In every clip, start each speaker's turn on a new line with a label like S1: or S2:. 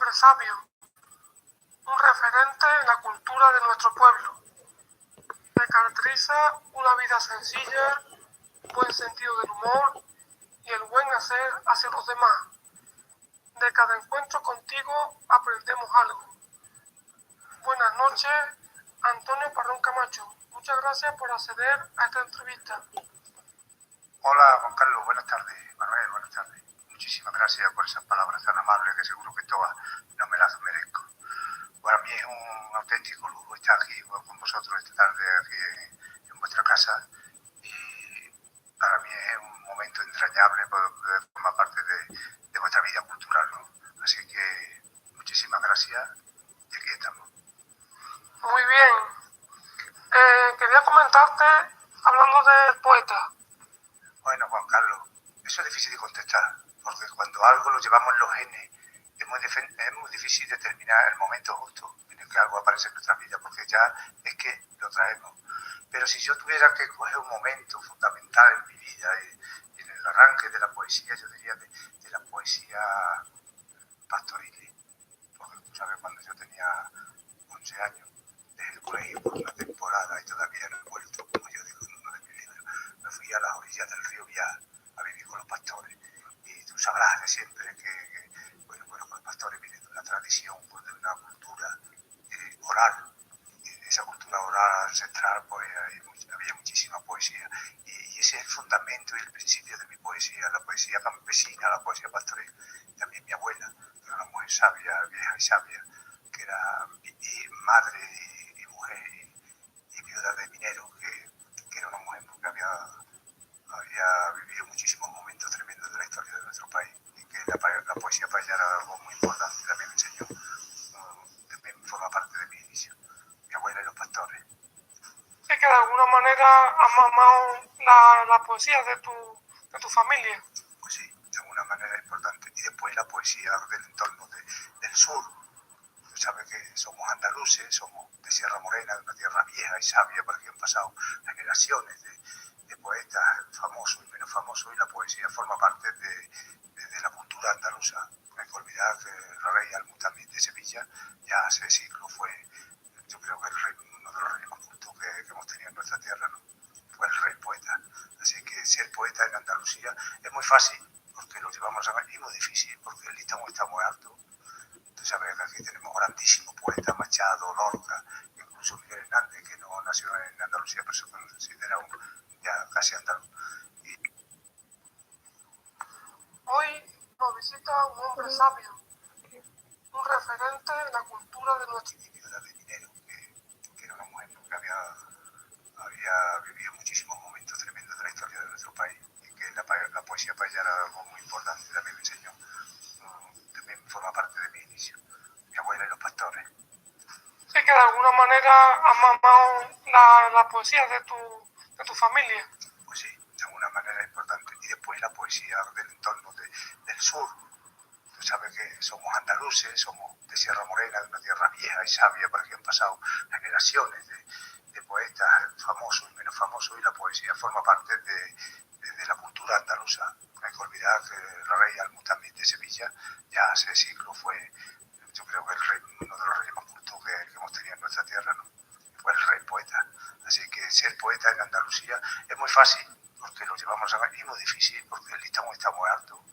S1: hombre sabio, un referente en la cultura de nuestro pueblo. Le caracteriza una vida sencilla, buen sentido del humor y el buen hacer hacia los demás. De cada encuentro contigo aprendemos algo. Buenas noches, Antonio Parrón Camacho. Muchas gracias por acceder a esta entrevista.
S2: Hola, Juan Carlos, buenas tardes. Manuel, buenas tardes. Muchísimas gracias por esas palabras tan amables que seguro que todas no me las merezco. Para mí es un auténtico lujo estar aquí con vosotros esta tarde aquí en vuestra casa y para mí es un momento entrañable poder formar parte de vuestra vida cultural, ¿no? Así que muchísimas gracias y aquí estamos.
S1: Muy bien. Quería comentarte, hablando del poeta.
S2: Bueno, Juan Carlos, eso es difícil de contestar, porque cuando algo lo llevamos en los genes, es muy difícil determinar el momento justo en el que algo aparece en nuestra vida, porque ya es que lo traemos. Pero si yo tuviera que coger un momento fundamental en mi vida, y en el arranque de la poesía, yo diría de la poesía pastoril, porque tú sabes, cuando yo tenía 11 años, dejé el colegio por una temporada y todavía no he vuelto, como yo digo en uno de mis libros. Me fui a las orillas del río Biar a vivir con los pastores. Y tú sabrás de siempre que bueno, con los pastores viene de una tradición, pues, de una cultura oral. Y en esa cultura oral ancestral pues había muchísima poesía. Y ese es el fundamento y el principio de mi poesía, la poesía campesina, la poesía pastoril. También mi abuela era una mujer sabia, vieja y sabia, que era madre y mujer y viuda de minero, que era una mujer que había vivido muchísimos momentos tremendos de la historia de nuestro país y que la poesía para ella era algo muy importante. También me enseñó, también forma parte de mi inicio, mi abuela y los pastores.
S1: Es que de alguna manera has mamado la poesía de tu familia.
S2: Pues sí, de alguna manera importante. Y después la poesía del entorno del sur. Tú sabes que somos andaluces, somos de Sierra Morena, de una tierra vieja y sabia, por aquí han pasado generaciones de poetas famosos y menos famosos, y la poesía forma parte de la cultura andaluza. No hay que olvidar que el rey Al-Mutamid de Sevilla ya hace siglos fue, yo creo que uno de los reyes más cultos que hemos tenido en nuestra tierra, ¿no? Fue el rey poeta. Así que ser poeta en Andalucía es muy fácil, porque lo llevamos a ver, y muy difícil, porque el listón está muy alto. Tú sabes que aquí tenemos grandísimos poetas, Machado, Lorca, incluso Miguel Hernández, que no nació en Andalucía, pero se considera ya casi andaluz.
S1: Hoy nos visita un hombre sabio, un referente en la cultura de nuestro
S2: Y viuda de minero, que era una mujer que había vivido muchísimos momentos tremendos de la historia de nuestro país y que la poesía para ella era algo muy importante. También me enseñó, también forma parte de mi inicio, mi abuela y los pastores.
S1: Sí, que de alguna manera has mamado la poesía de tu familia.
S2: Pues sí, de alguna manera importante. Y después la poesía del entorno del sur. Tú sabes que somos andaluces, somos de Sierra Morena, de una tierra vieja y sabia, por aquí han pasado generaciones de poetas famosos y menos famosos, y la poesía forma parte de la cultura andaluza. No hay que olvidar que el rey Al-Mutamid de Sevilla ya hace siglos fue, yo creo que uno de los reyes más cultos que hemos tenido en nuestra tierra, ¿no? Fue el rey poeta. Así que ser poeta en Andalucía es muy fácil, porque lo llevamos a ver, y muy difícil, porque el listón está muy alto.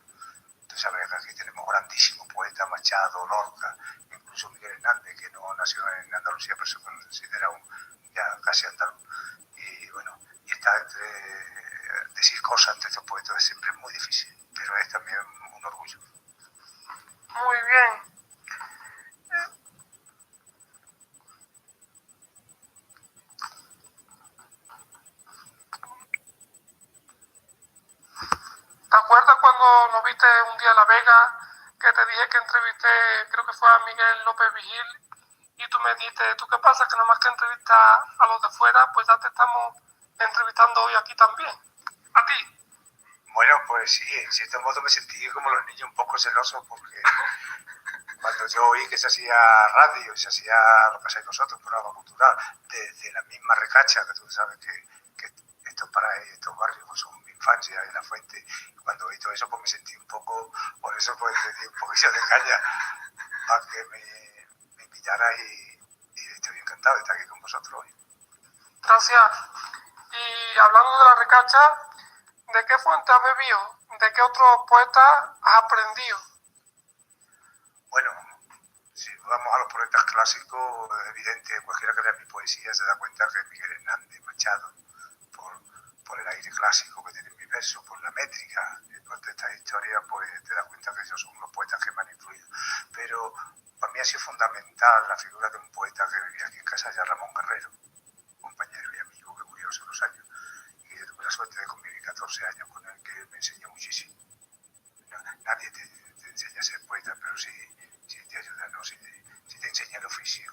S2: Tú sabes que aquí tenemos grandísimos poetas, Machado, Lorca, incluso Miguel Hernández, que no nació en Andalucía, pero se considera ya casi andaluz. Y bueno, y está decir cosas entre estos poetas siempre es muy difícil, pero es también un orgullo.
S1: Muy bien. ¿Te acuerdas cuando nos viste un día en La Vega, que te dije que entrevisté, creo que fue a Miguel López Vigil, y tú me dijiste, ¿tú qué pasa? Que nomás que entrevistas a los de fuera, pues ya te estamos entrevistando hoy aquí también. A ti.
S2: Bueno, pues sí, en cierto modo me sentí como los niños un poco celosos, porque cuando yo oí que se hacía radio y se hacía lo que hacéis vosotros, un programa cultural, desde la misma Recacha, que tú sabes que estos parajes, estos barrios pues son mi infancia y la fuente, y cuando oí todo eso pues me sentí un poco, por eso pues le di un poquillo de caña a que me invitarais y estoy encantado de estar aquí con vosotros hoy.
S1: Gracias. Y hablando de la recacha, ¿de qué fuente has bebido? ¿De qué otros poetas has aprendido?
S2: Bueno, si vamos a los poetas clásicos, es evidente, cualquiera que lea mi poesía se da cuenta que Miguel Hernández Machado, por el aire clásico que tiene mi verso, por la métrica, y por esta historia, pues te das cuenta que ellos son los poetas que me han influido. Pero para mí ha sido fundamental la figura de un poeta que vivía aquí en casa, ya Ramón Guerrero, compañero y amigo que murió hace unos años, y yo tuve la suerte de convivir 14 años con él, que me enseñó muchísimo. Nadie te enseña a ser poeta, pero sí te ayuda, ¿no? Sí te enseña el oficio,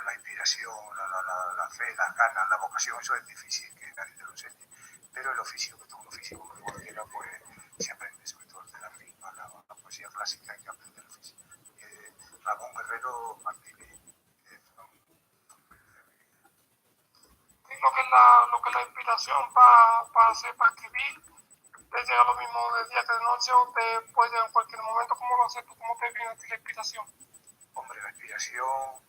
S2: la inspiración, la fe, las ganas, la vocación. Eso es difícil que nadie te lo enseñe, pero el oficio, que todo un oficio como cualquiera, pues se aprende, sobre todo el de la rima, la poesía clásica, hay que aprender el oficio. Ramón Guerrero Martínez.
S1: Lo que es la inspiración para escribir, te llega lo mismo de día que de noche o te puede llegar en cualquier momento. ¿Cómo lo haces tú? ¿Cómo te viene a ti la inspiración?
S2: Hombre, la inspiración,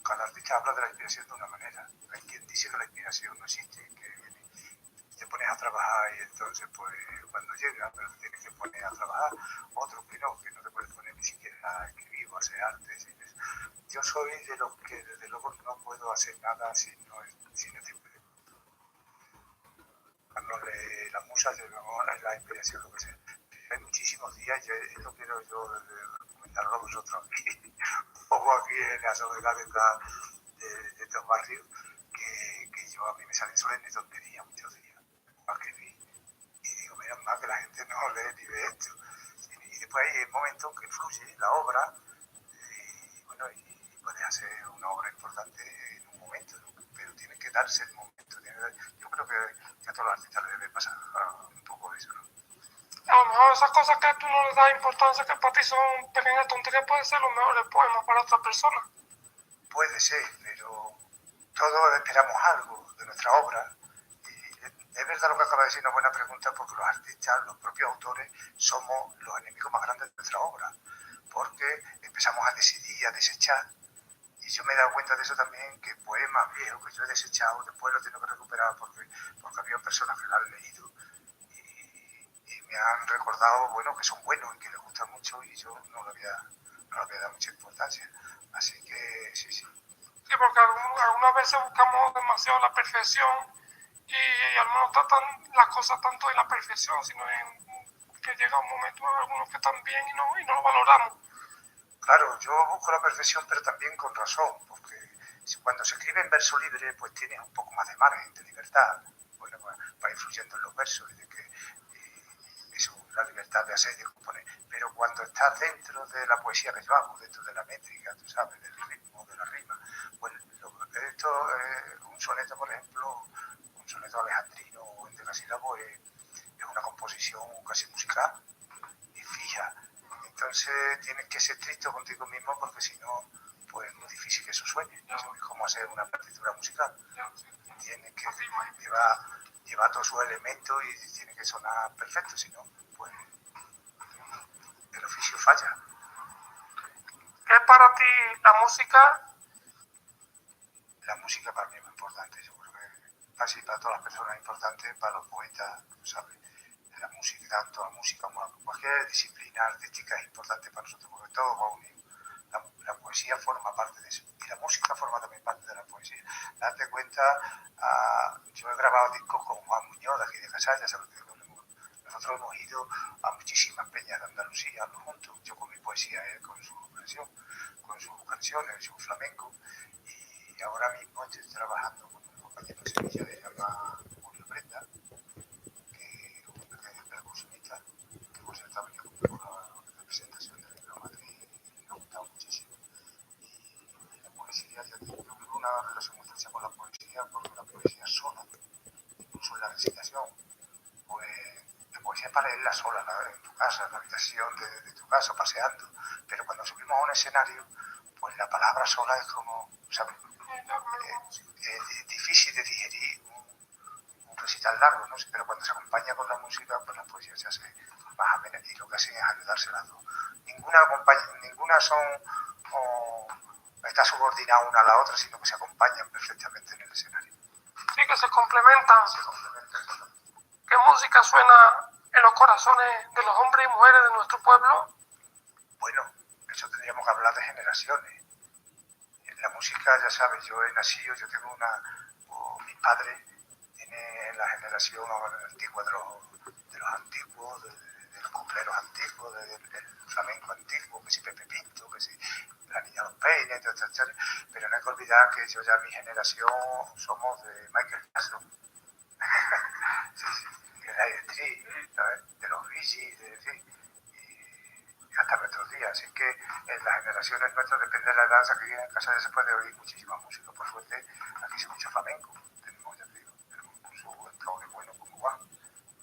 S2: cada artista habla de la inspiración de una manera. Hay quien dice que la inspiración no existe, que te pones a trabajar y entonces pues cuando llega, pero te tienes que poner a trabajar. Otros que no te puedes poner ni siquiera a escribir o a hacer arte. Yo soy de los que desde luego no puedo hacer nada si no estoy buscándole la musa, la inspiración, lo que sea. Hay muchísimos días, y esto quiero yo comentarlo a vosotros aquí, o aquí en la soledad de estos barrios, que yo a mí me salen solemnes tonterías muchos días, más que vi, y digo, menos mal que la gente no lee ni ve esto. Y después hay momentos que fluye la obra, y bueno, y puedes hacer una obra importante en un momento, ¿no? Pero tiene que darse el momento. Yo creo que a todos los artistas les debe pasar un poco eso, ¿no?
S1: A lo mejor esas cosas que tú no le das importancia, que para ti son pequeñas tonterías, pueden ser los mejores poemas para otra persona.
S2: Puede ser, pero todos esperamos algo de nuestra obra. Y es verdad lo que acaba de decir, una buena pregunta, porque los artistas, los propios autores, somos los enemigos más grandes de nuestra obra, porque empezamos a decidir, a desechar. Y yo me he dado cuenta de eso también, que poemas viejos que yo he desechado, después los tengo que recuperar porque había personas que lo han leído y me han recordado, bueno, que son buenos y que les gustan mucho, y yo no le había dado mucha importancia. Así que sí.
S1: Sí, porque algunas veces buscamos demasiado la perfección y algunos tratan las cosas tanto de la perfección, sino que llega un momento en algunos que están bien y no lo valoramos.
S2: Claro, yo busco la perfección, pero también con razón, porque cuando se escribe en verso libre, pues tienes un poco más de margen, de libertad, bueno, va influyendo en los versos, y de que eso, la libertad de hacer y de componer. Pero cuando estás dentro de la poesía que yo hago, dentro de la métrica, tú sabes, del ritmo, de la rima, pues esto, un soneto, por ejemplo, un soneto alejandrino o endecasílabo es una composición casi musical y fija. Entonces tienes que ser estricto contigo mismo, porque si no, pues es muy difícil que eso suene. Es como hacer una partitura musical. Tienes que llevar todos sus elementos y tiene que sonar perfecto, si no, pues el oficio falla.
S1: ¿Qué es para ti la música?
S2: La música para mí es muy importante, yo creo que casi para todas las personas es importante, para los poetas, ¿sabes? La música, tanto la música como cualquier disciplina artística es importante para nosotros, porque todo va unido. La poesía forma parte de eso, y la música forma también parte de la poesía. Date cuenta, yo he grabado discos con Juan Muñoz de aquí de Casalla, ¿sabes? Nosotros hemos ido a muchísimas peñas de Andalucía juntos, yo con mi poesía, él con su canción, con sus canciones, su flamenco, y ahora mismo estoy trabajando con un compañero de Sevilla que se llama Julio Brenda, que es percusionista, que por cierto ha venido conmigo a la representación del libro Madrid y me ha gustado muchísimo. Y la poesía, yo tengo una relación muy estrecha con la poesía, porque la poesía sola, incluso en la recitación, pues la poesía es para leerla sola, ¿no? En tu casa, en la habitación de tu casa, paseando, pero cuando subimos a un escenario, pues la palabra sola es como, ¿sabes? Es difícil de digerir un recital largo, ¿no? Pero cuando se acompaña con la música, pues la poesía se hace más amena, y lo que hacen es ayudarse las dos. Ninguna son subordinadas una a la otra, sino que se acompañan perfectamente en el escenario.
S1: Sí, que se complementan.
S2: Se complementan.
S1: ¿Qué música suena en los corazones de los hombres y mujeres de nuestro pueblo?
S2: Bueno, eso tendríamos que hablar de generaciones. En la música, ya sabes, yo he nacido, yo tengo mi padre tiene la generación antigua de los antiguos, de los copleros antiguos, del flamenco antiguo, que si Pepe Pinto, que si la Niña Los Peines, etc. Pero no hay que olvidar que yo ya mi generación somos de Michael Jackson, sí, de la Street, ¿sabes? De los Bee Gees, en fin, y hasta nuestros días. Así que en las generaciones nuestras, depende de la edad, aquí en casa ya se puede oír muchísima música. Por suerte, aquí se escucha flamenco. Tenemos, ya te digo, tenemos incluso el cabo de bueno como va,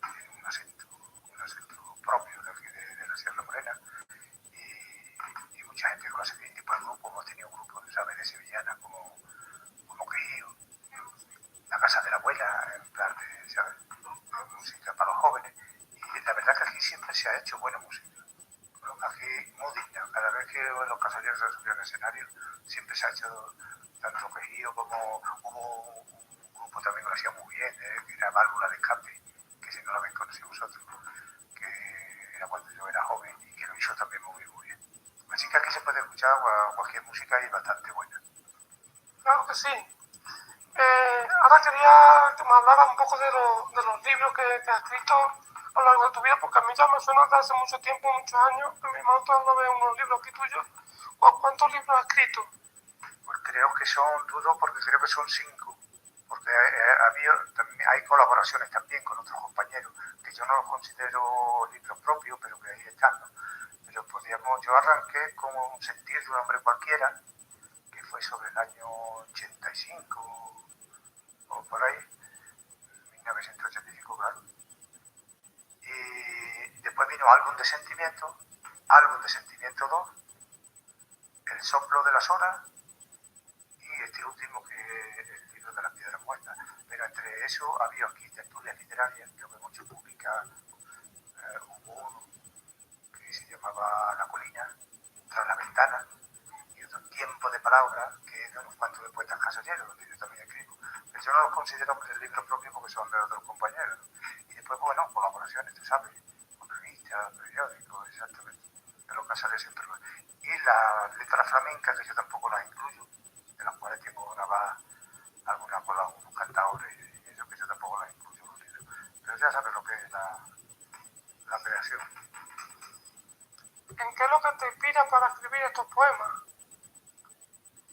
S2: tiene un acento propio de aquí de la Sierra Morena. Y mucha gente conoce bien. Y por el grupo, hemos tenido grupos, ¿sabes? De sevillanas como Quejío, la casa de la abuela, en plan de, ¿sabes? Música para los jóvenes. Y la verdad que aquí siempre se ha hecho buena música. Aquí muy digna. Cada vez que los caballeros se subían al escenario, siempre se ha hecho tanto Quejío como hubo un grupo también que lo hacía muy bien, que era Válvula de Escape, que si no lo habéis conocido vosotros, que era cuando yo era joven y que lo hizo también muy bien. Así que aquí se puede escuchar cualquier música y bastante buena.
S1: Claro que sí. Ahora quería que me hablara un poco de los libros que has escrito a lo largo de tu vida, porque a mí ya me suena desde hace mucho tiempo, muchos años, que mi hermano todavía no ve unos libros aquí tuyos. ¿Cuántos libros has escrito?
S2: Pues creo que son, dudo porque creo que son 5, porque hay colaboraciones también con otros compañeros, que yo no los considero libros propios, pero que ahí están, ¿no? Pero yo arranqué con Un sentir de un hombre cualquiera, que fue sobre el año 85 o por ahí, 1985, claro. Y después vino Álbum de Sentimiento 2, El soplo de las horas y este último que es El libro de las piedras muertas. Pero entre eso había aquí tertulias literarias, creo que muchos publicaban. Hubo uno que se llamaba La colina, Tras la ventana, y otro Tiempo de palabras, que es de unos cuantos de poetas casalleros, donde yo también escribo. Pero yo no los considero libros propios porque son de otros compañeros. Y después, bueno, colaboraciones, tú sabes, con revistas, periódicos, exactamente. De los casales siempre lo. Y las letras flamencas, que yo tampoco las incluyo, de las cuales tengo grabadas algunas con algunos cantadores, y eso que yo tampoco las incluyo en los libros. Pero ya sabes lo que es la creación.
S1: ¿En qué es lo que te inspira para escribir estos poemas?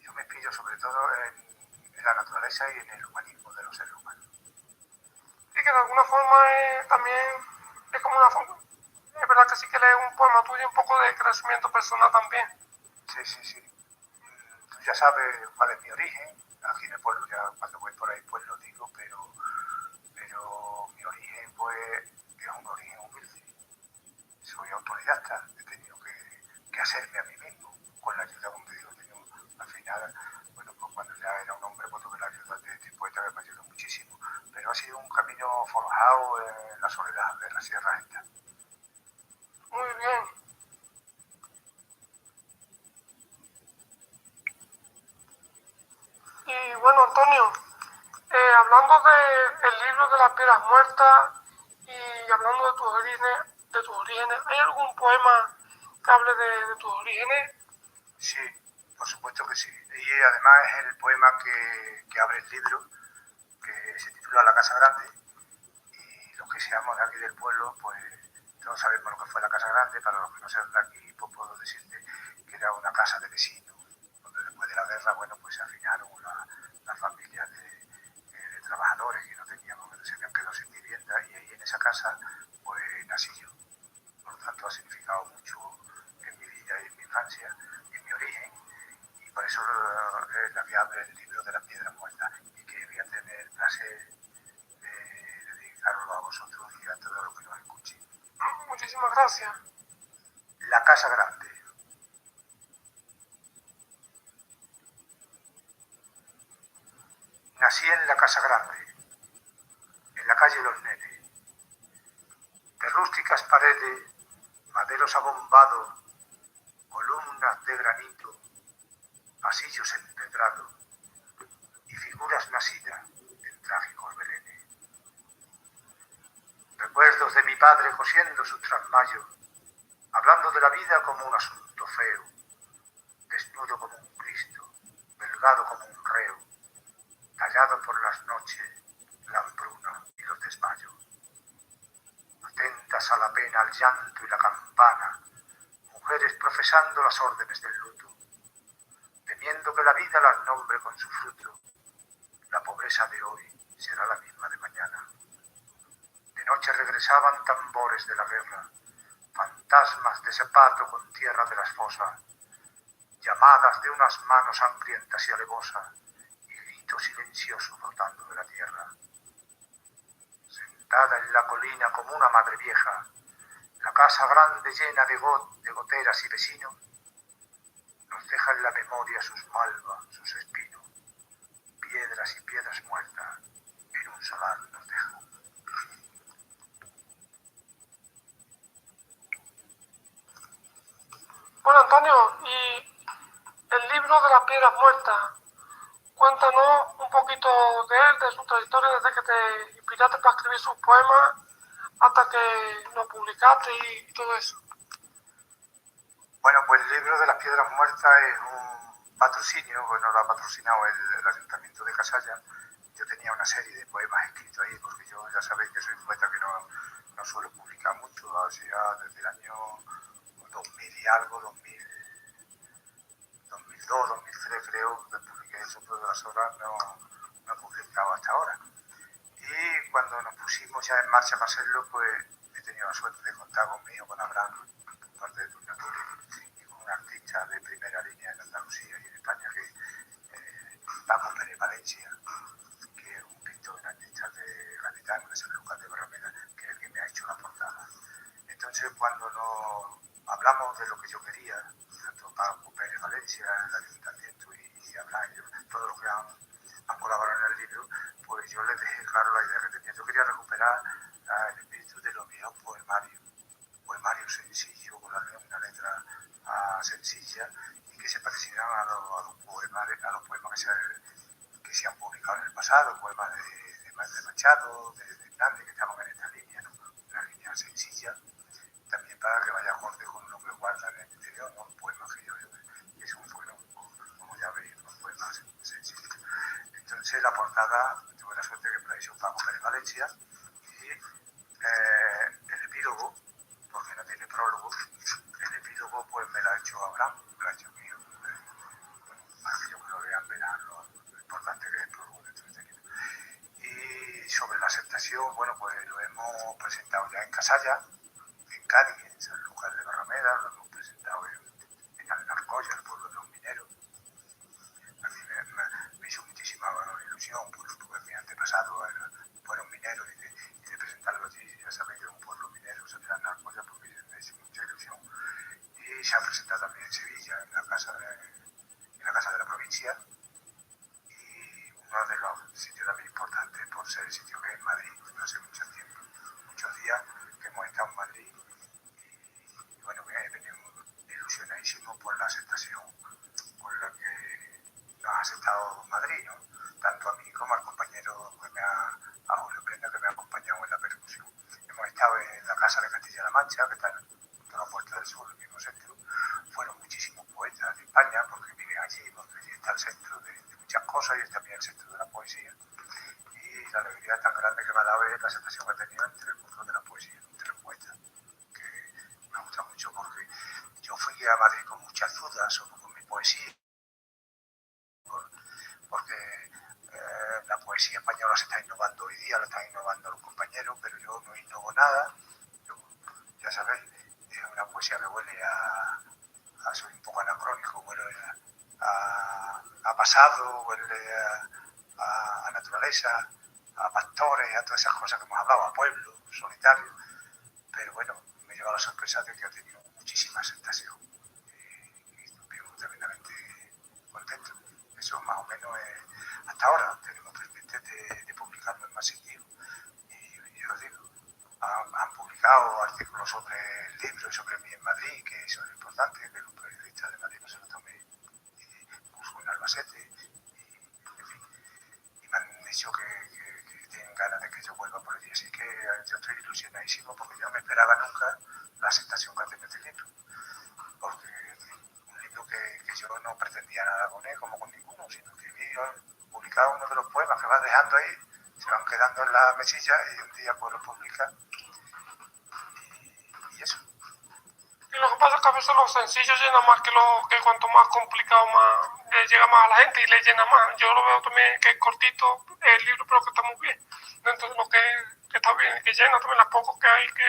S2: Yo me inspiro sobre todo en la naturaleza y en el humanismo de los seres humanos.
S1: Y que de alguna forma también es como una forma. Es verdad que sí que lees un poema tuyo un poco de crecimiento personal también.
S2: Sí. Tú ya sabes cuál es mi origen. Aquí en el pueblo, ya cuando voy por ahí, pues lo digo, pero mi origen, pues, es un origen humilde. Soy autodidacta, he tenido que hacerme a mí mismo, con la ayuda, como te digo, al final, bueno, pues cuando ya era un hombre, pues tuve la ayuda de este poeta que me ayudó muchísimo. Pero ha sido un camino forjado en la soledad de la Sierra esta.
S1: Muy bien. Y bueno, Antonio, hablando del libro de las piedras muertas y hablando de tus orígenes, ¿hay algún poema que hable de tus orígenes?
S2: Sí, por supuesto que sí. Y además es el poema que abre el libro, que se titula La Casa Grande. Y los que seamos de aquí del pueblo, pues todos sabemos lo que fue la Casa Grande. Para los que no sean de aquí, pues puedo decirte que era una casa de vecinos, donde después de la guerra, bueno, pues se afinaron las familias de trabajadores que no tenían, que se habían quedado sin vivienda, y ahí en esa casa, pues nací yo. Por lo tanto, ha significado mucho en mi vida y en mi infancia y en mi origen. Y por eso es la que abre el libro de las piedras muertas, y que voy a tener el placer de dedicarlo a vosotros y a todos los que nos escuchen.
S1: Muchísimas gracias.
S2: La Casa Grande. Nací en la Casa Grande, en la calle Los Nenes. De rústicas paredes, maderos abombados, columnas de granito, pasillos empedrados y figuras nacidas en trágicos belenes. Recuerdos de mi padre cosiendo sus trasmayos, hablando de la vida como un asunto feo, desnudo como un Cristo, delgado como un reo, tallado por las noches, la hambruna y los desmayos. Atentas a la pena, al llanto y la campana, mujeres profesando las órdenes del luto, temiendo que la vida las nombre con su fruto. La pobreza de hoy será la misma de mañana. De noche regresaban tambores de la guerra, fantasmas de zapato con tierra de las fosas, llamadas de unas manos hambrientas y alevosas, y gritos silenciosos brotando de la tierra. Sentada en la colina como una madre vieja, la casa grande llena de goteras y vecinos, nos deja en la memoria sus malvas, sus espinos, piedras y piedras muertas, en un solar nos deja.
S1: Bueno, Antonio, y el libro de las piedras muertas, cuéntanos un poquito de él, de su trayectoria desde que te inspiraste para escribir sus poemas hasta que lo publicaste y todo eso.
S2: Bueno, pues el libro de las piedras muertas es un patrocinio, bueno, lo ha patrocinado el Ayuntamiento de Casalla. Yo tenía una serie de poemas escritos ahí, porque yo ya sabéis que soy un poeta que no suelo publicar mucho, así ya desde el año 2000 y algo, 2002, 2003 creo, que publiqué El soplo de las horas, no he publicado hasta ahora. Y cuando nos pusimos ya en marcha para hacerlo, pues he tenido la suerte de contar conmigo, con Abraham, parte de Tuñaturi, y con un artista de primera línea en Andalucía y en España, que es Paco Pérez Valencia, que es un pintor artista de gaditano de San Lucas de Barrameda, que es el que me ha hecho la portada. Entonces, cuando nos hablamos de lo que yo quería, tanto Paco Pérez Valencia, el Ayuntamiento y Abraham, todos los que han colaborado en el libro, pues yo les dejé claro la idea que tenía. Yo quería recuperar el espíritu de los viejos poemarios sencillos, con una letra sencilla y que se parecieran a los poemas que se han publicado en el pasado, poemas de Machado, de Hernández, que estaban en esta línea, ¿no? Una línea sencilla, también para que vaya acorde con lo que guarda en el interior, ¿no? Poemas que son, bueno, como ya veis, unos poemas sencillos. Entonces la portada, tuve la suerte que me la hizo Paco Pérez Valencia, y el epílogo, porque no tiene prólogo, el epílogo pues me lo ha hecho Abraham, me lo ha hecho mío. Bueno, para que yo que lo vean verán lo importante que es el prólogo de todo este libro. Y sobre la aceptación, bueno, pues lo hemos presentado ya en Casalla, en Cádiz, en San Lucas de Barrameda, lo hemos presentado en Alnarcoya, el pueblo de los mineros. A mí me hizo muchísima ilusión, porque mi antepasado fueron mineros y de presentarlo allí, ya sabéis que es un pueblo minero, se me Alnarcoya, porque me hizo mucha ilusión. Y se ha presentado también en Sevilla, en la Casa de la Provincia, y uno de los sitios también importantes por ser el sitio que es en Madrid, hace mucho tiempo, muchos días que hemos estado en Madrid, y bueno, he venido ilusionadísimo por la aceptación por la que nos ha aceptado Madrid, ¿no? Tanto a mí como al compañero a Julio Prenda, que me ha acompañado en la percusión. Hemos estado en la Casa de Castilla-La Mancha, que está en la Puerta del Sur, el mismo centro. Fueron muchísimos poetas de España, porque viven allí, porque allí está el centro de muchas cosas y es también el centro de la poesía. Y la alegría tan grande que me ha dado es la aceptación que he tenido entre el mundo de la poesía, entre los poetas, que me gusta mucho porque yo fui a Madrid con muchas dudas sobre con mi poesía, porque la poesía española se está innovando hoy día, la están innovando los compañeros, pero yo no innovo nada. Yo, ya sabéis, es una poesía que huele soy un poco anacrónico, huele a pasado, huele a naturaleza, a pastores, a todas esas cosas que hemos hablado, a pueblos solitarios, pero bueno, me lleva la sorpresa de que ha tenido muchísima aceptación y vivo tremendamente contento. Eso más o menos es, hasta ahora tenemos pendiente de publicarlo en más sitios. Y yo os digo, han publicado artículos sobre el libro y sobre mí en Madrid, que eso es importante, que los periodistas de Madrid no se lo tomen, incluso Albacete, en fin, y me han dicho que tienen ganas de que yo vuelva por allí, así que yo estoy ilusionadísimo porque yo no me esperaba nunca la aceptación que ha tenido este libro, porque un libro que yo no pretendía nada con él, como con ninguno, sino que vi publicado uno de los poemas que vas dejando ahí, se van quedando en la mesilla y un día pues lo publica y eso.
S1: Y lo que pasa es que a veces lo sencillo llena más que cuanto más complicado más le llega más a la gente y le llena más. Yo lo veo también que es cortito el libro, pero que está muy bien. Entonces lo que está bien, que llena también las pocos que hay, que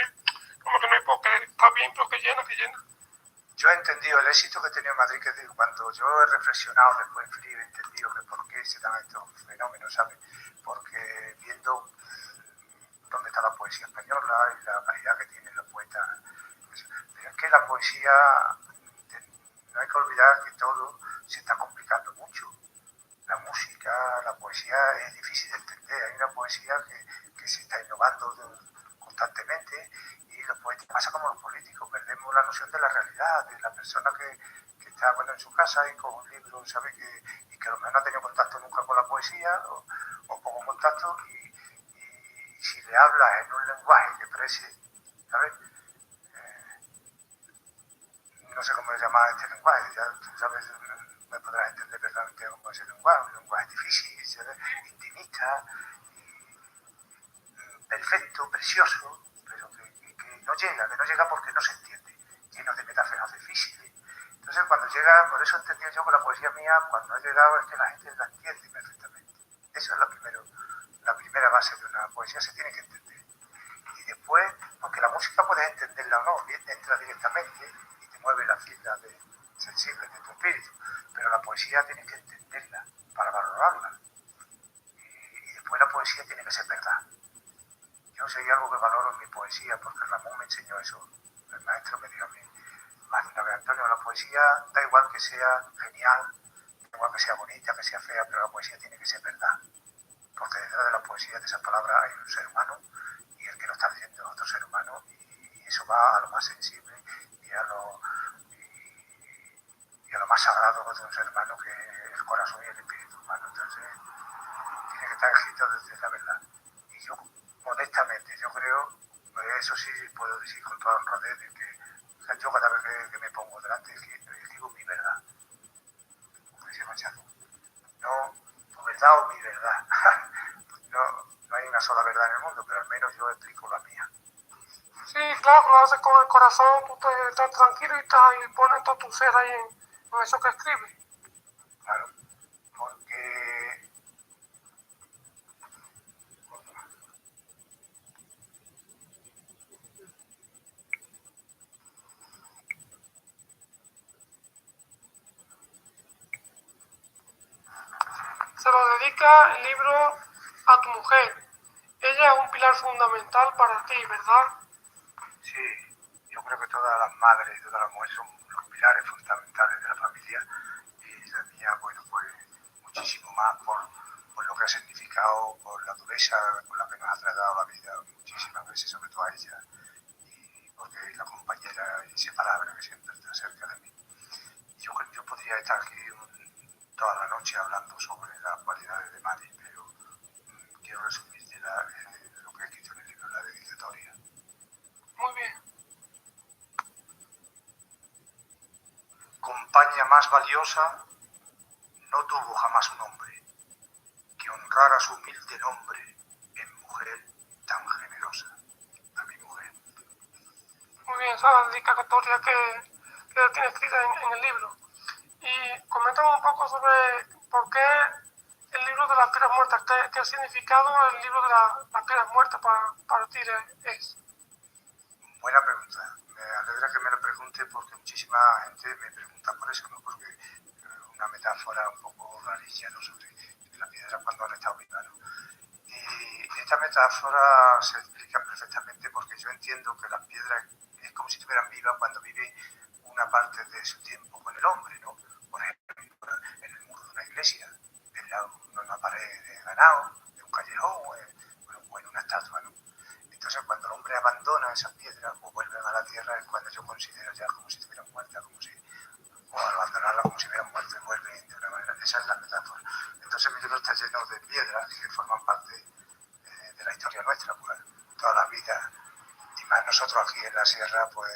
S1: como que no hay pocos, que está bien, pero que llena, que llena.
S2: Yo he entendido el éxito que he tenido en Madrid, que digo, cuando yo he reflexionado después en frío, he entendido que por qué se dan estos fenómenos, ¿sabes? Porque viendo dónde está la poesía española y la calidad que tienen los poetas, pero es que la poesía, no hay que olvidar que todo se está complicando mucho. La música, la poesía es difícil de entender. Hay una poesía que se está innovando constantemente y los poetas pasa como los políticos, perdemos la noción de la realidad, de la persona que está bueno, en su casa y con un libro, ¿sabe? Y que a lo mejor no ha tenido contacto nunca con la poesía o poco contacto y si le hablas en un lenguaje que exprese, ¿sabes? No sé cómo llamar este lenguaje, ya tú sabes, me podrás entender perfectamente cómo es el lenguaje, un lenguaje difícil, ¿sabes? Intimista, perfecto, precioso, pero que no llega porque no se entiende, lleno de metáforas difíciles. Entonces cuando llega, por eso entendí yo que la poesía mía, cuando ha llegado es que la gente la entiende perfectamente. Esa es la primera base de una poesía, se tiene que entender. Y después, porque la música puedes entenderla o no, entra directamente y te mueve las fibras sensibles de tu espíritu, pero la poesía tienes que entenderla para valorarla. Y después la poesía tiene que ser verdad. Yo sé algo que valoro en mi poesía, porque Ramón me enseñó eso. El maestro me dijo a mí, más de una vez, Antonio, la poesía da igual que sea genial, da igual que sea bonita, que sea fea, pero la poesía tiene que ser verdad. Porque detrás de la poesía, de esas palabras, hay un ser humano, y el que lo está leyendo es otro ser humano, y eso va a lo más sensible y a lo más sagrado de un ser humano, que es el corazón y el espíritu humano. Entonces, tiene que estar escrito desde la verdad. Y yo, modestamente, yo creo, eso sí puedo decir con toda honradez, de que yo cada vez que me pongo delante digo mi verdad. Como decía Machado, no tu verdad o mi verdad. No hay una sola verdad en el mundo, pero al menos yo explico la mía.
S1: Sí, claro, lo haces con el corazón, tú estás tranquilo y pones todo tu ser ahí en eso que escribes.
S2: Claro, porque
S1: Se lo dedica el libro a tu mujer. Ella es un pilar fundamental para ti, ¿verdad?
S2: sí, yo creo que todas las madres y todas las mujeres son los pilares fundamentales de la familia y la mía, bueno, pues muchísimo más por lo que ha significado, por la dureza con la que nos ha tratado la vida muchísimas veces, sobre todo a ella, y porque es la compañera inseparable que siempre está cerca de mí. Yo podría estar aquí toda la noche hablando sobre las cualidades de Mari, pero quiero resumir lo que he escrito en el libro, la dedicatoria.
S1: Muy bien.
S2: Compañía más valiosa no tuvo jamás un hombre que honrara su humilde nombre en mujer tan generosa. A mi mujer.
S1: Muy bien, esa es la dedicatoria que tiene escrita en el libro. Y coméntame un poco sobre por qué el libro de las piedras muertas, qué significado el libro de las piedras muertas para ti es.
S2: Buena pregunta. Me alegra que me lo pregunte porque muchísima gente me pregunta por eso, ¿no? Porque una metáfora un poco rarilla, ¿no? Sobre la piedra cuando han estado vivas, ¿no? Y esta metáfora se explica perfectamente porque yo entiendo que las piedras es como si estuvieran vivas cuando viven una parte de su tiempo con el hombre, ¿no? Por ejemplo, en el muro de una iglesia, en una pared de ganado, de un callejón o en una estatua, ¿no? Entonces, cuando el hombre abandona esas piedras o vuelven a la tierra es cuando yo considero ya como si estuvieran muertas, o al abandonarlas como si hubieran muerto y vuelven de una manera. Esa es la en la sierra, pues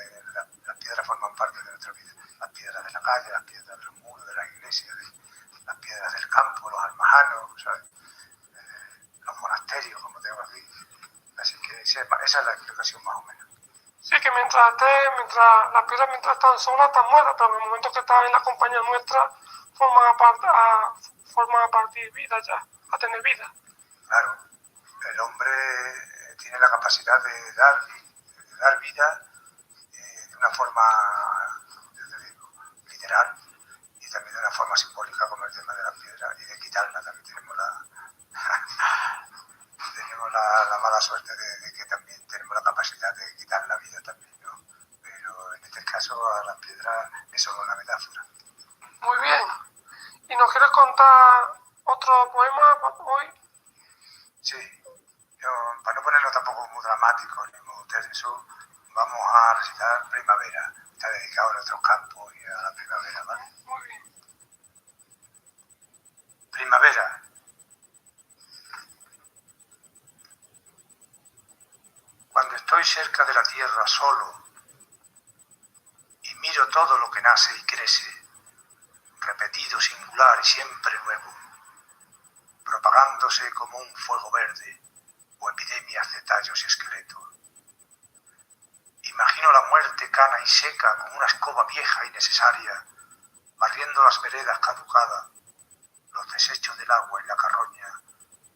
S2: las piedras forman parte de nuestra vida. Las piedras de la calle, las piedras de los muros de la iglesia, las piedras del campo, los almajanos, ¿sabes? Los monasterios, como tengo aquí. Así que esa es la explicación más o menos.
S1: Sí, que mientras las piedras mientras están solas están muertas, pero en el momento que están en la compañía nuestra forman a partir vida ya, a tener vida.
S2: Claro, el hombre tiene la capacidad de dar vida de una forma, yo te digo, literal, y también de una forma simbólica, como el tema de las piedras, y de quitarla. También tenemos la mala suerte de que también tenemos la capacidad de quitar la vida también, ¿no? Pero en este caso a las piedras es solo una metáfora.
S1: Muy bien. ¿Y nos quieres contar otro poema hoy?
S2: Sí, para no ponerlo tampoco muy dramático ni muy tenso, vamos a recitar Primavera. Está dedicado a nuestros campos y a la primavera, ¿vale?
S1: Muy bien.
S2: Primavera. Cuando estoy cerca de la tierra solo y miro todo lo que nace y crece, repetido, singular y siempre nuevo, propagándose como un fuego verde o epidemias de tallos y esqueletos. Imagino la muerte cana y seca como una escoba vieja y necesaria, barriendo las veredas caducadas, los desechos del agua y la carroña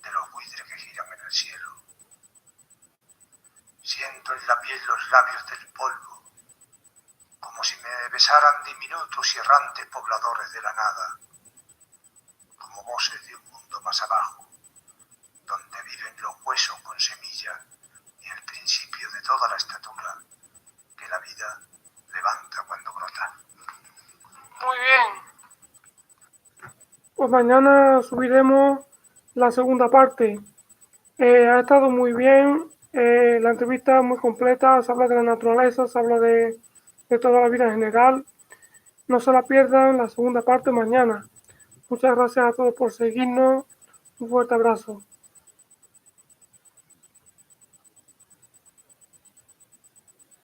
S2: de los buitres que giran en el cielo. Siento en la piel los labios del polvo, como si me besaran diminutos y errantes pobladores de la nada, como voces de un mundo más abajo, donde viven los huesos con semilla y el principio de toda la estatura que la vida levanta cuando brota.
S1: Muy bien. Pues mañana subiremos la segunda parte. Ha estado muy bien. La entrevista es muy completa. Se habla de la naturaleza, se habla de toda la vida en general. No se la pierdan la segunda parte mañana. Muchas gracias a todos por seguirnos. Un fuerte abrazo.